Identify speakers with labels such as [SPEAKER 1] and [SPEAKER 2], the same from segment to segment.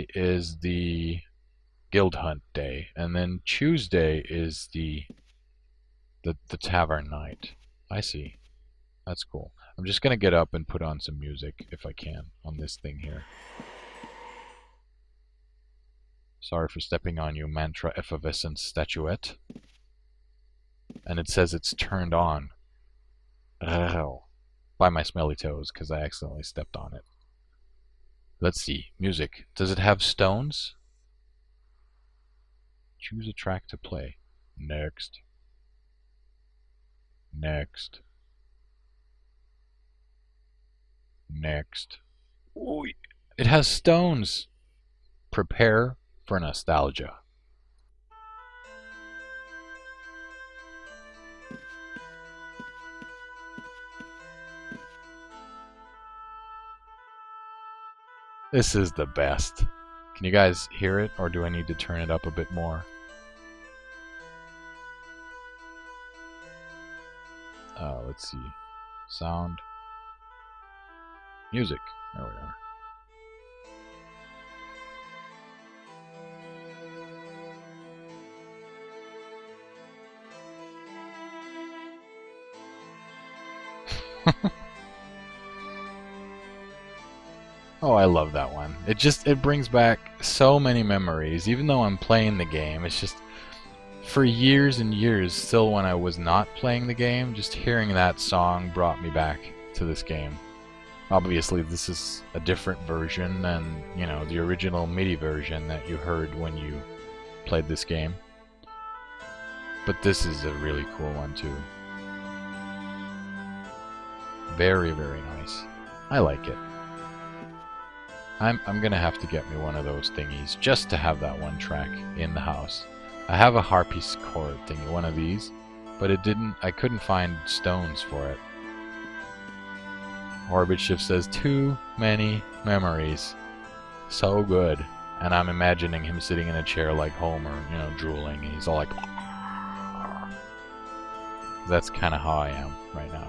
[SPEAKER 1] Monday is the guild hunt day, and then Tuesday is the tavern night. I see. That's cool. I'm just gonna get up and put on some music if I can on this thing here. Sorry for stepping on you, mantra effervescent statuette. And it says it's turned on. Oh, by my smelly toes because I accidentally stepped on it. Let's see. Music. Does it have stones? Choose a track to play. Next. Next. Next. Ooh, it has stones. Prepare for nostalgia. This is the best. Can you guys hear it, or do I need to turn it up a bit more? Let's see. Sound. Music. There we are. Oh, I love that one. It brings back so many memories. Even though I'm playing the game, it's just for years and years, still when I was not playing the game, just hearing that song brought me back to this game. Obviously, this is a different version than, you know, the original MIDI version that you heard when you played this game. But this is a really cool one too. Very, very nice. I like it. I'm gonna have to get me one of those thingies just to have that one track in the house. I have a harpsichord thingy, one of these, but I couldn't find stones for it. Orbit Shift says, too many memories. So good. And I'm imagining him sitting in a chair like Homer, you know, drooling. He's all like... That's kind of how I am right now.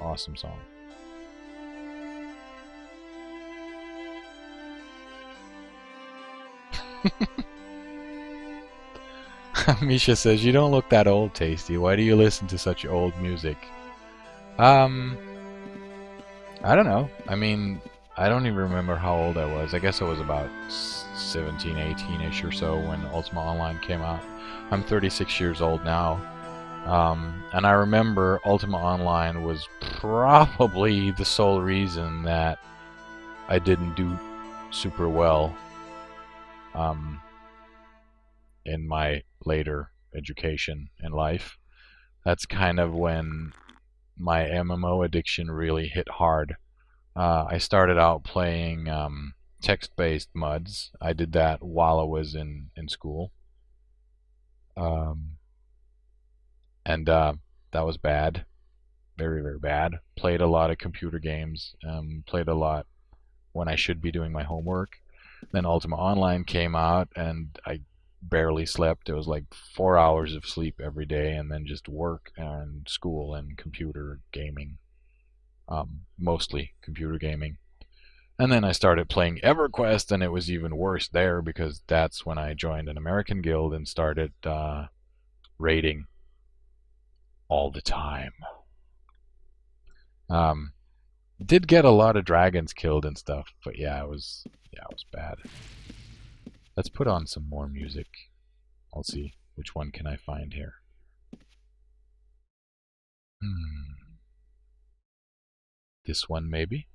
[SPEAKER 1] Awesome song. Misha says, you don't look that old, Tasty. Why do you listen to such old music? I don't know. I mean, I don't even remember how old I was. I guess I was about 17, 18-ish or so when Ultima Online came out. I'm 36 years old now. And I remember Ultima Online was probably the sole reason that I didn't do super well in my later education in life. That's kind of when my MMO addiction really hit hard. I started out playing text-based MUDs. I did that while I was in school. And that was bad. Very, very bad. Played a lot of computer games. Played a lot when I should be doing my homework. Then Ultima Online came out, and I barely slept. It was like 4 hours of sleep every day, and then just work and school and computer gaming. Mostly computer gaming. And then I started playing EverQuest, and it was even worse there because that's when I joined an American guild and started raiding all the time. Did get a lot of dragons killed and stuff, but yeah, it was bad. Let's put on some more music. I'll see which one can I find here. This one maybe?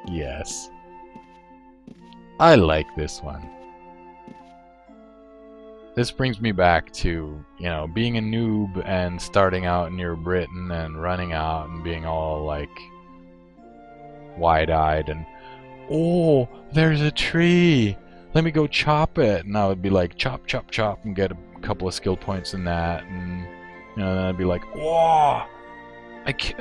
[SPEAKER 1] Yes. I like this one. This brings me back to, you know, being a noob and starting out near Britain and running out and being all like wide-eyed and, oh, there's a tree, let me go chop it, and I would be like chop chop chop and get a couple of skill points in that, and you know, then I'd be like, whoa,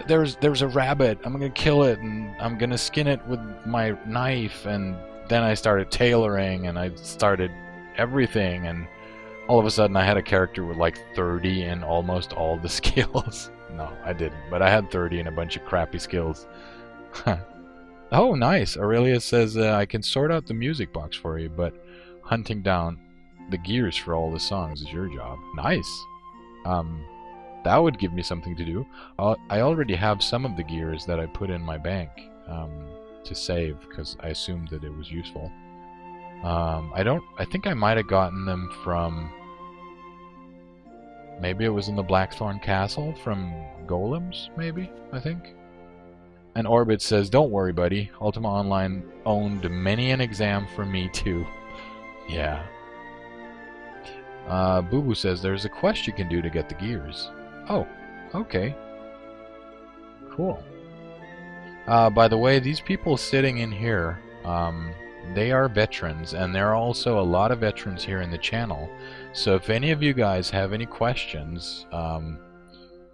[SPEAKER 1] there's a rabbit, I'm gonna kill it and I'm gonna skin it with my knife, and then I started tailoring and I started everything, and all of a sudden I had a character with like 30 and almost all the skills. No, I didn't, but I had 30 and a bunch of crappy skills. Oh, nice. Aurelia says I can sort out the music box for you, but hunting down the gears for all the songs is your job. Nice. Um, that would give me something to do. I already have some of the gears that I put in my bank to save because I assumed that it was useful. I don't. I think I might have gotten them from. Maybe it was in the Blackthorn Castle from Golems. Maybe I think. And Orbit says, "Don't worry, buddy. Ultima Online owned many an exam for me too." Yeah. Boo Boo says there's a quest you can do to get the gears. Oh, okay, cool. By the way, these people sitting in here, they are veterans, and there are also a lot of veterans here in the channel. So if any of you guys have any questions,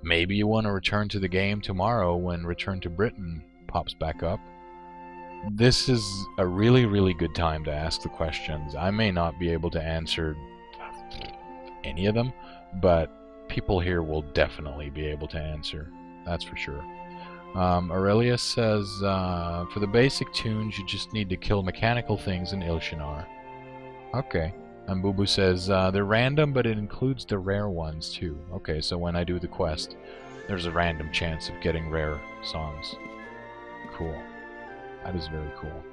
[SPEAKER 1] maybe you want to return to the game tomorrow when Return to Britain pops back up. This is a really, really good time to ask the questions. I may not be able to answer any of them, but people here will definitely be able to answer. That's for sure. Aurelius says, for the basic tunes, you just need to kill mechanical things in Ilshinar. Okay. And Boo Boo says, they're random, but it includes the rare ones too. Okay, so when I do the quest, there's a random chance of getting rare songs. Cool. That is very cool.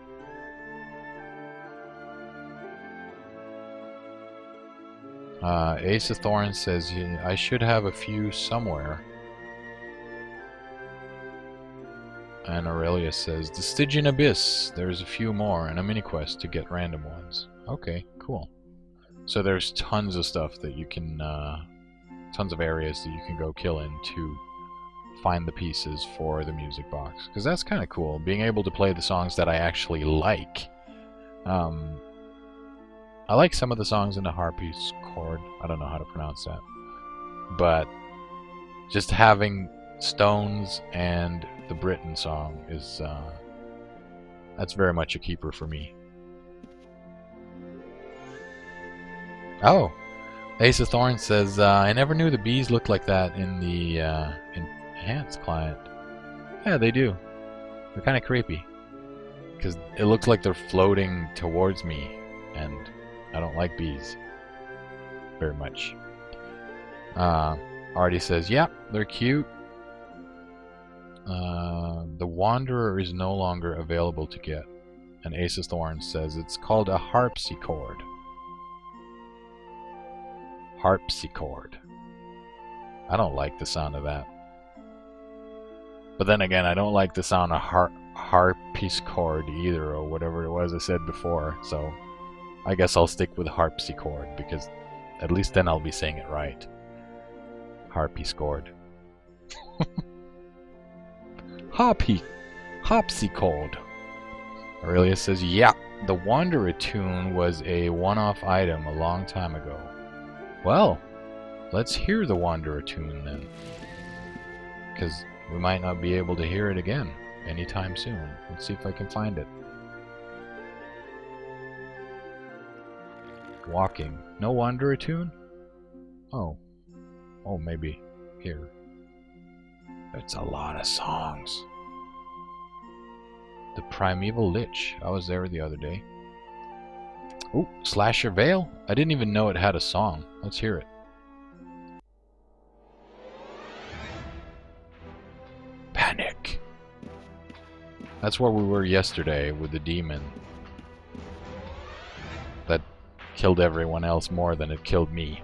[SPEAKER 1] Ace of Thorns says, I should have a few somewhere. And Aurelius says, the Stygian Abyss, there's a few more, and a mini-quest to get random ones. Okay, cool. So there's tons of stuff that you can, tons of areas that you can go kill in to find the pieces for the music box. Because that's kind of cool, being able to play the songs that I actually like. I like some of the songs in the harpsichord. I don't know how to pronounce that. But just having Stones and the Britain song is that's very much a keeper for me. Oh, Ace of Thorns says I never knew the bees looked like that in the enhanced client. Yeah, they do. They're kind of creepy because it looks like they're floating towards me, and I don't like bees very much. Artie says, yeah, they're cute. The Wanderer is no longer available to get. And Ace of Thorns says it's called a harpsichord. Harpsichord. I don't like the sound of that. But then again, I don't like the sound of harpsichord either, or whatever it was I said before. So I guess I'll stick with harpsichord, because at least then I'll be saying it right. Harpsichord. Harpsichord. Aurelius says, yeah, the Wanderer tune was a one-off item a long time ago. Well, let's hear the Wanderer tune then. Because we might not be able to hear it again anytime soon. Let's see if I can find it. Walking. No Wanderer tune? Oh. Oh, maybe here. It's a lot of songs. The Primeval Lich. I was there the other day. Oh, Slasher Veil? I didn't even know it had a song. Let's hear it. Panic. That's where we were yesterday with the demon. That killed everyone else more than it killed me.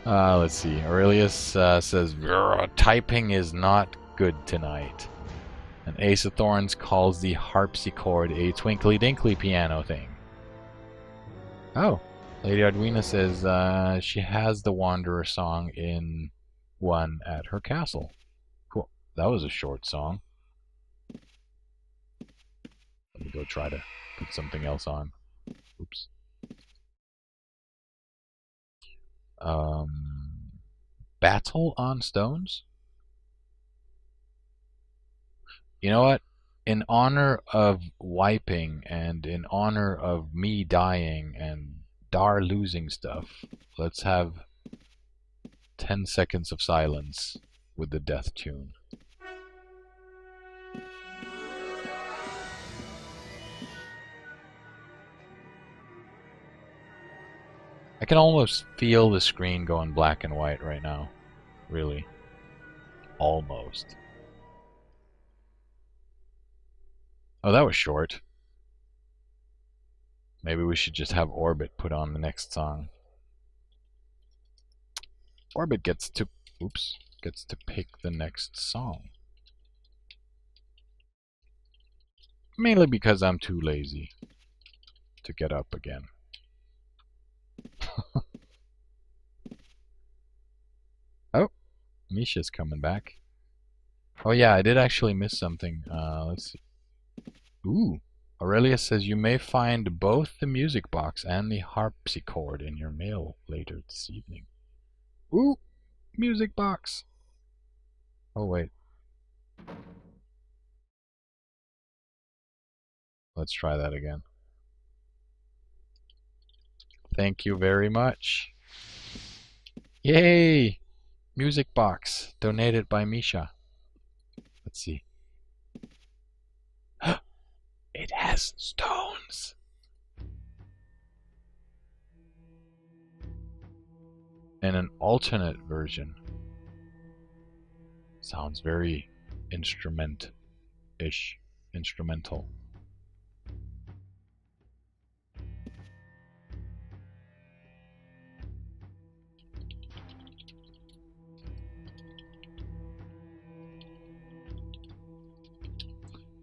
[SPEAKER 1] Let's see. Aurelius says, typing is not good tonight. And Ace of Thorns calls the harpsichord a twinkly dinkly piano thing. Oh. Lady Ardwina says she has the Wanderer song in one at her castle. Cool. That was a short song. Let me go try to put something else on. Oops. Battle on Stones? You know what? In honor of wiping and in honor of me dying and Dar losing stuff, let's have 10 seconds of silence with the death tune. can almost feel the screen going black and white right now. Really. Almost. Oh, that was short. Maybe we should just have Orbit put on the next song. Orbit gets to pick the next song. Mainly because I'm too lazy to get up again. Oh, Misha's coming back. Oh yeah, I did actually miss something. Let's see. Ooh, Aurelia says you may find both the music box and the harpsichord in your mail later this evening. Ooh, music box. Oh wait. Let's try that again. Thank you very much. Yay! Music box donated by Misha. Let's see. It has stones. And an alternate version. Sounds very instrumental.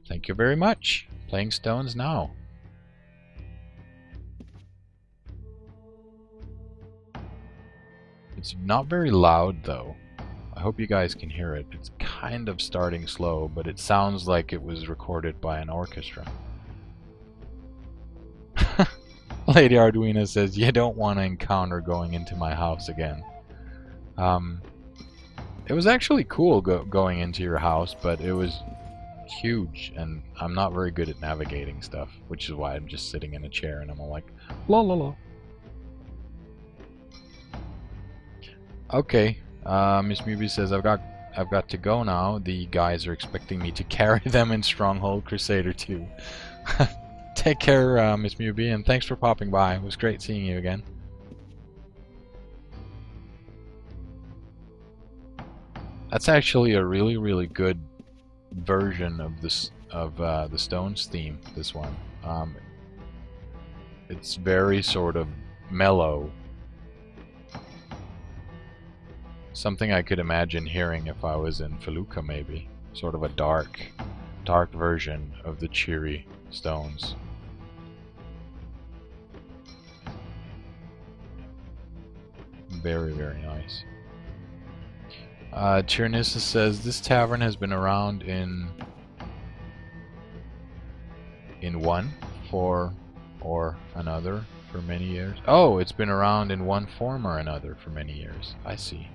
[SPEAKER 1] Thank you very much. Playing stones now. It's not very loud though. I hope you guys can hear it. It's kind of starting slow, but it sounds like it was recorded by an orchestra. Lady Arduino says, you don't want to encounter going into my house again. It was actually cool going into your house, but it was huge, and I'm not very good at navigating stuff, which is why I'm just sitting in a chair and I'm all like, la la la. Okay, Miss Mubi says I've got to go now. The guys are expecting me to carry them in Stronghold Crusader 2. Take care, Miss Mubi, and thanks for popping by. It was great seeing you again. That's actually a really, really good version of this the Stones theme. This one, it's very sort of mellow. Something I could imagine hearing if I was in Feluca, maybe. Sort of a dark version of the cheery Stones. Very, very nice. Chernissa says this tavern has been around in one form or another for many years. Oh, it's been around in one form or another for many years. I see.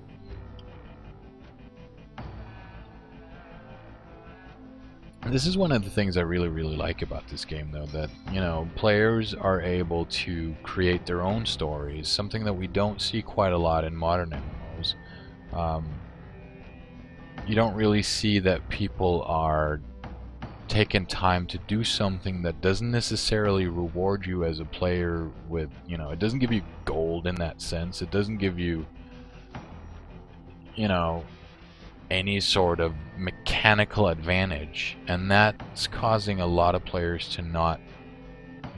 [SPEAKER 1] This is one of the things I really, really like about this game, though, that, you know, players are able to create their own stories, something that we don't see quite a lot in modern MMOs. You don't really see that people are taking time to do something that doesn't necessarily reward you as a player with, you know, it doesn't give you gold in that sense. It doesn't give you, you know, any sort of mechanical advantage, and that's causing a lot of players to not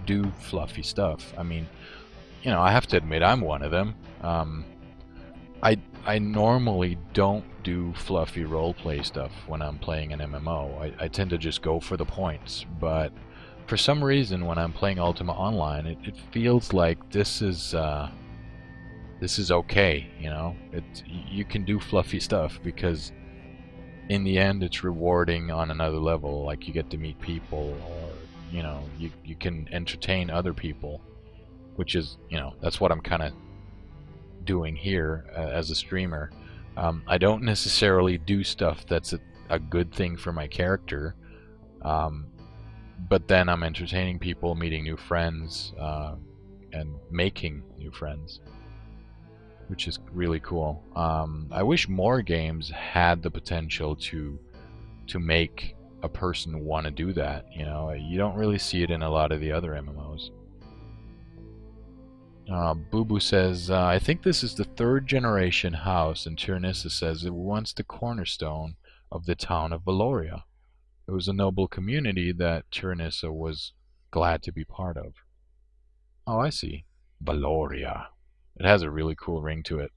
[SPEAKER 1] do fluffy stuff. I mean, you know, I have to admit I'm one of them. I normally don't do fluffy roleplay stuff when I'm playing an MMO. I tend to just go for the points, but for some reason when I'm playing Ultima Online, it feels like this is okay, you know? You can do fluffy stuff because in the end it's rewarding on another level. Like you get to meet people, or you know, you can entertain other people, which is, you know, that's what I'm kind of doing here as a streamer. I don't necessarily do stuff that's a good thing for my character, but then I'm entertaining people, meeting new friends, and making new friends, which is really cool. I wish more games had the potential to make a person want to do that. You know, you don't really see it in a lot of the other MMOs. Boo Boo says, I think this is the third generation house, and Tyrannissa says it was once the cornerstone of the town of Valoria. It was a noble community that Tyrannissa was glad to be part of. Oh, I see. Valoria. It has a really cool ring to it.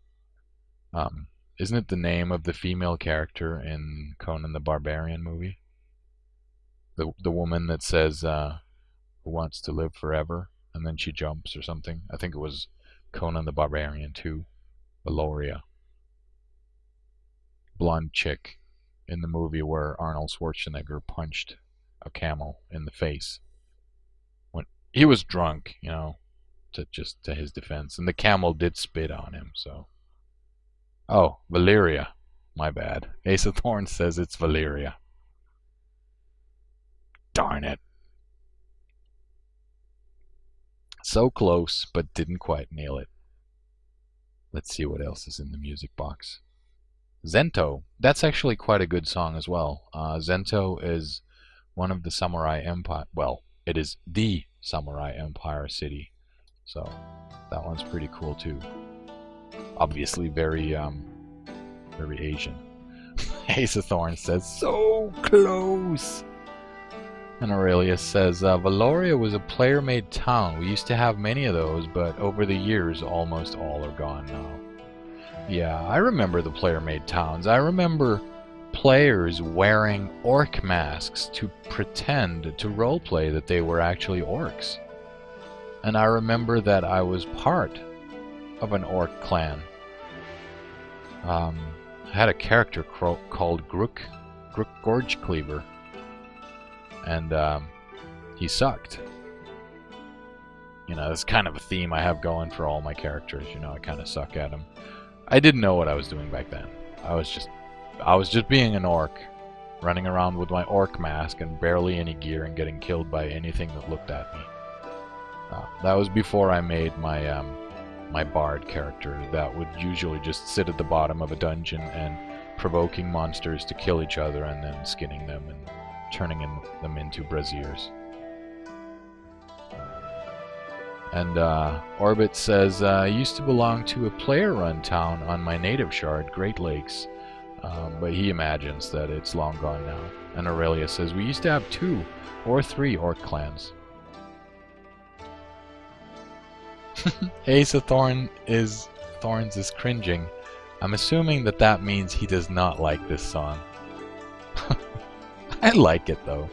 [SPEAKER 1] Isn't it the name of the female character in Conan the Barbarian movie? The woman that says, who wants to live forever, and then she jumps or something. I think it was Conan the Barbarian 2, Valoria. Blonde chick in the movie where Arnold Schwarzenegger punched a camel in the face. When he was drunk, you know, to his defense. And the camel did spit on him, so. Oh, Valeria. My bad. Ace of Thorns says it's Valeria. Darn it. So close, but didn't quite nail it. Let's see what else is in the music box. Zento. That's actually quite a good song as well. Zento is one of the Samurai Empire. Well, it is the Samurai Empire city. So that one's pretty cool too. Obviously very Asian. Ace of Thorns says, so close! And Aurelius says, Valoria was a player-made town. We used to have many of those, but over the years, almost all are gone now. Yeah, I remember the player-made towns. I remember players wearing orc masks to pretend to roleplay that they were actually orcs. And I remember that I was part of an orc clan. I had a character called Grook Gorge Cleaver. And he sucked. You know, that's kind of a theme I have going for all my characters. You know, I kind of suck at them. I didn't know what I was doing back then. I was just being an orc, running around with my orc mask and barely any gear and getting killed by anything that looked at me. That was before I made my my bard character that would usually just sit at the bottom of a dungeon and provoking monsters to kill each other and then skinning them and turning them into braziers. And Orbit says, I used to belong to a player-run town on my native shard, Great Lakes, but he imagines that it's long gone now. And Aurelia says, we used to have 2 or 3 orc clans. Ace of Thorns is cringing. I'm assuming that means he does not like this song. I like it though.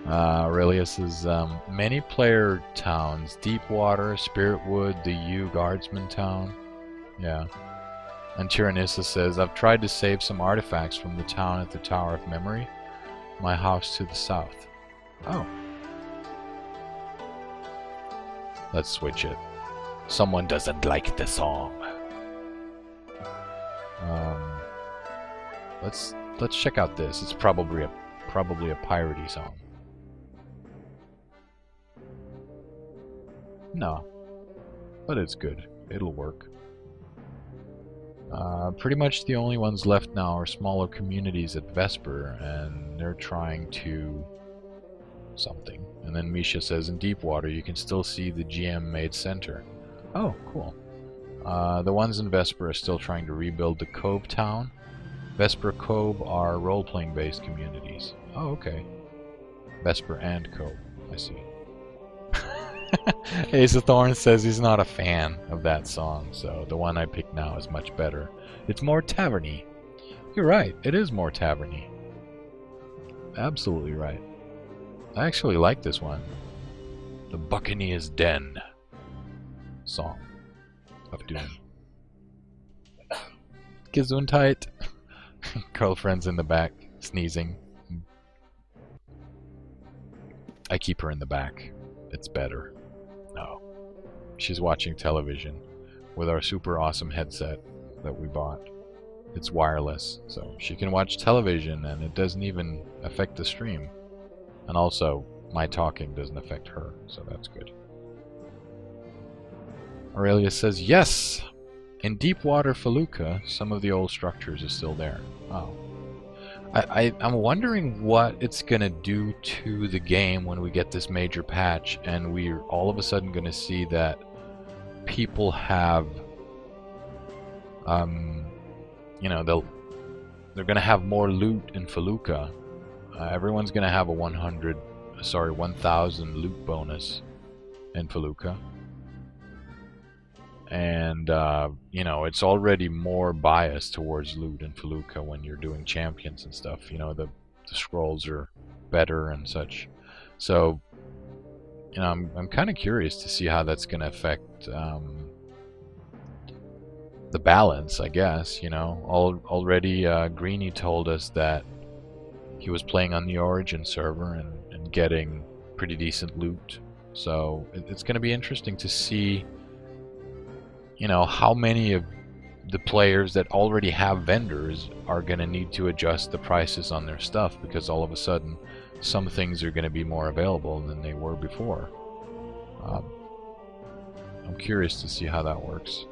[SPEAKER 1] Aurelius is many player towns, Deepwater, Spiritwood, the U Guardsman town. Yeah. And Tyrannissa says, I've tried to save some artifacts from the town at the Tower of Memory. My house to the south. Oh. Let's switch it. Someone doesn't like the song. Let's check out this. It's probably a piratey song. No, but it's good. It'll work. Pretty much the only ones left now are smaller communities at Vesper, and they're trying to something. And then Misha says in Deepwater you can still see the GM-made center. Oh, cool. The ones in Vesper are still trying to rebuild the Cove town. Vesper Cove are role-playing based communities. Oh, okay. Vesper and Cove, I see. Ace of Thorns says he's not a fan of that song, so the one I picked now is much better. It's more taverny. You're right, it is more taverny. Absolutely right. I actually like this one. The Buccaneer's Den song of Doom. Gesundheit. Girlfriend's in the back, sneezing. I keep her in the back. It's better. No. She's watching television with our super awesome headset that we bought. It's wireless, so she can watch television and it doesn't even affect the stream. And also, my talking doesn't affect her, so that's good. Aurelia says, yes! In Deepwater Felucca, some of the old structures are still there. Oh. I'm wondering what it's gonna do to the game when we get this major patch and we're all of a sudden gonna see that people have, you know, they're gonna have more loot in Felucca. Everyone's gonna have a 1,000 loot bonus in Felucca. And, you know, it's already more biased towards loot in Felucca when you're doing champions and stuff. You know, the scrolls are better and such. So, you know, I'm kind of curious to see how that's going to affect the balance, I guess. You know, already Greeny told us that he was playing on the Origin server and getting pretty decent loot. So it's going to be interesting to see, you know, how many of the players that already have vendors are going to need to adjust the prices on their stuff, because all of a sudden some things are going to be more available than they were before. I'm curious to see how that works.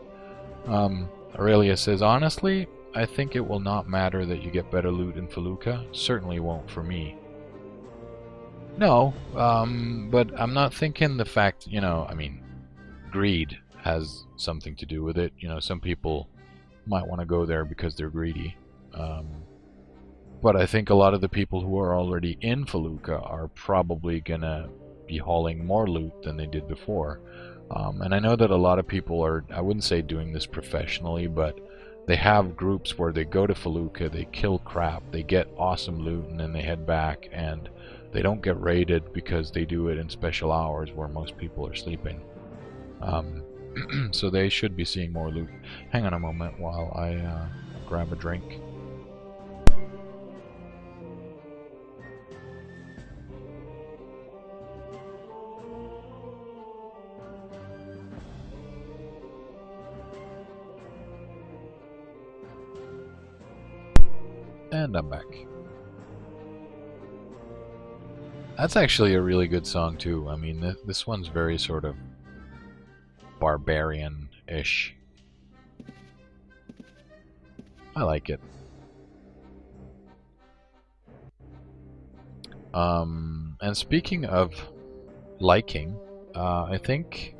[SPEAKER 1] Aurelia says, honestly, I think it will not matter that you get better loot in Felucca. Certainly won't for me. No, but I'm not thinking the fact, you know, I mean, greed has something to do with it. You know, some people might want to go there because they're greedy. But I think a lot of the people who are already in Felucca are probably gonna be hauling more loot than they did before. And I know that a lot of people are, I wouldn't say doing this professionally, but they have groups where they go to Felucca, they kill crap, they get awesome loot, and then they head back, and they don't get raided because they do it in special hours where most people are sleeping. So they should be seeing more loot. Hang on a moment while I grab a drink. And I'm back. That's actually a really good song too. I mean, this one's very sort of barbarian-ish. I like it. And speaking of liking, I think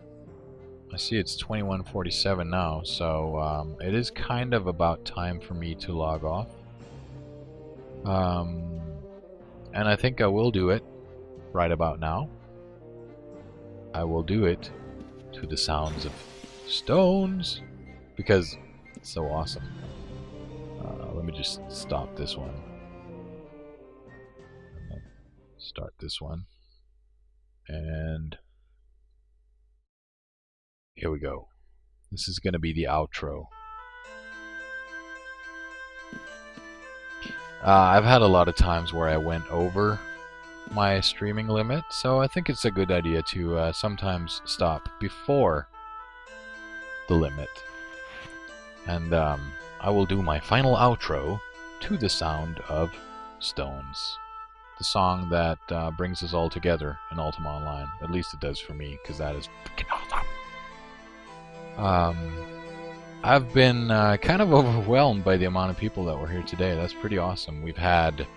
[SPEAKER 1] I see it's 21:47 now, so it is kind of about time for me to log off. And I think I will do it right about now. I will do it to the sounds of stones because it's so awesome. Let me just stop this one. And then start this one. And here we go. This is going to be the outro. I've had a lot of times where I went over my streaming limit, so I think it's a good idea to sometimes stop before the limit. And I will do my final outro to the sound of stones. The song that brings us all together in Ultima Online. At least it does for me, because that is freaking awesome. I've been kind of overwhelmed by the amount of people that were here today. That's pretty awesome. We've had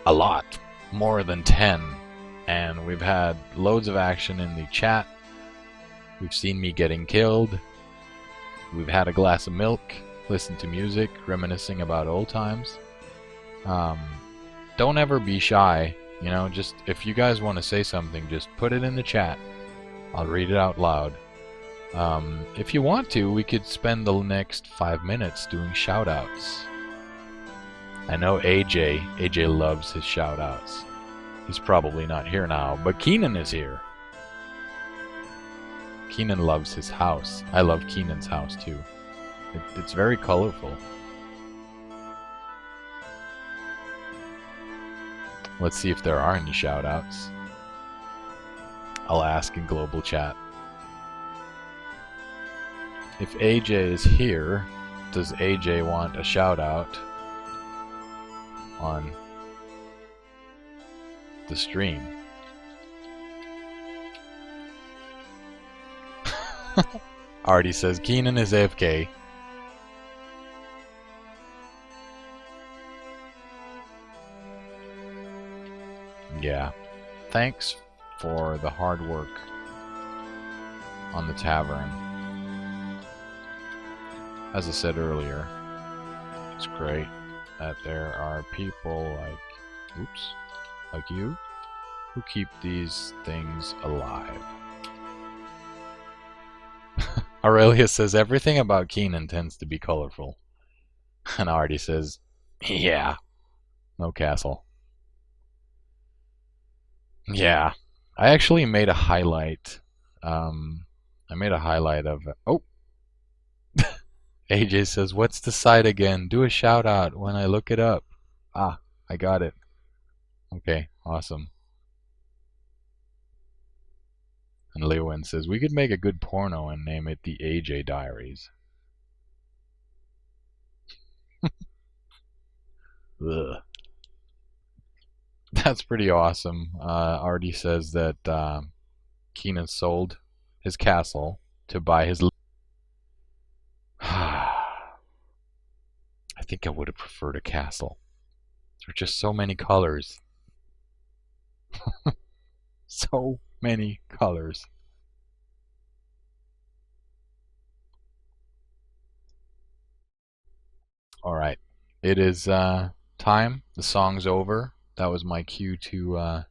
[SPEAKER 1] a lot, more than 10, and we've had loads of action in the chat. We've seen me getting killed. We've had a glass of milk, listened to music, reminiscing about old times. Don't ever be shy. You know, just if you guys want to say something, just put it in the chat. I'll read it out loud. If you want to, we could spend the next 5 minutes doing shoutouts. I know AJ loves his shoutouts. He's probably not here now, but Keenan is here. Keenan loves his house. I love Keenan's house too. It's very colorful. Let's see if there are any shoutouts. I'll ask in global chat. If AJ is here, does AJ want a shout out on the stream? Artie says Keenan is AFK. Yeah. Thanks for the hard work on the tavern. as I said earlier, it's great that there are people like, oops, like you, who keep these things alive. Aurelia says everything about Keenan tends to be colorful. And Artie says, yeah, no castle. Yeah. I actually made a highlight. I made a highlight of. Oh, AJ says, what's the site again? Do a shout out when I look it up. Ah, I got it. Okay, awesome. And Lewin says, we could make a good porno and name it the AJ Diaries. Ugh. That's pretty awesome. Artie says that Keenan sold his castle to buy his. I think I would have preferred a castle. There are just so many colors. So many colors. All right. It is time. The song's over. That was my cue to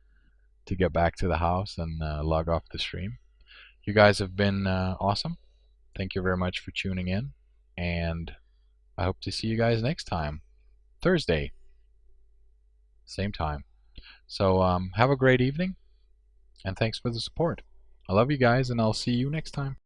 [SPEAKER 1] get back to the house and log off the stream. You guys have been awesome. Thank you very much for tuning in. And I hope to see you guys next time. Thursday, same time. So have a great evening. And thanks for the support. I love you guys, and I'll see you next time.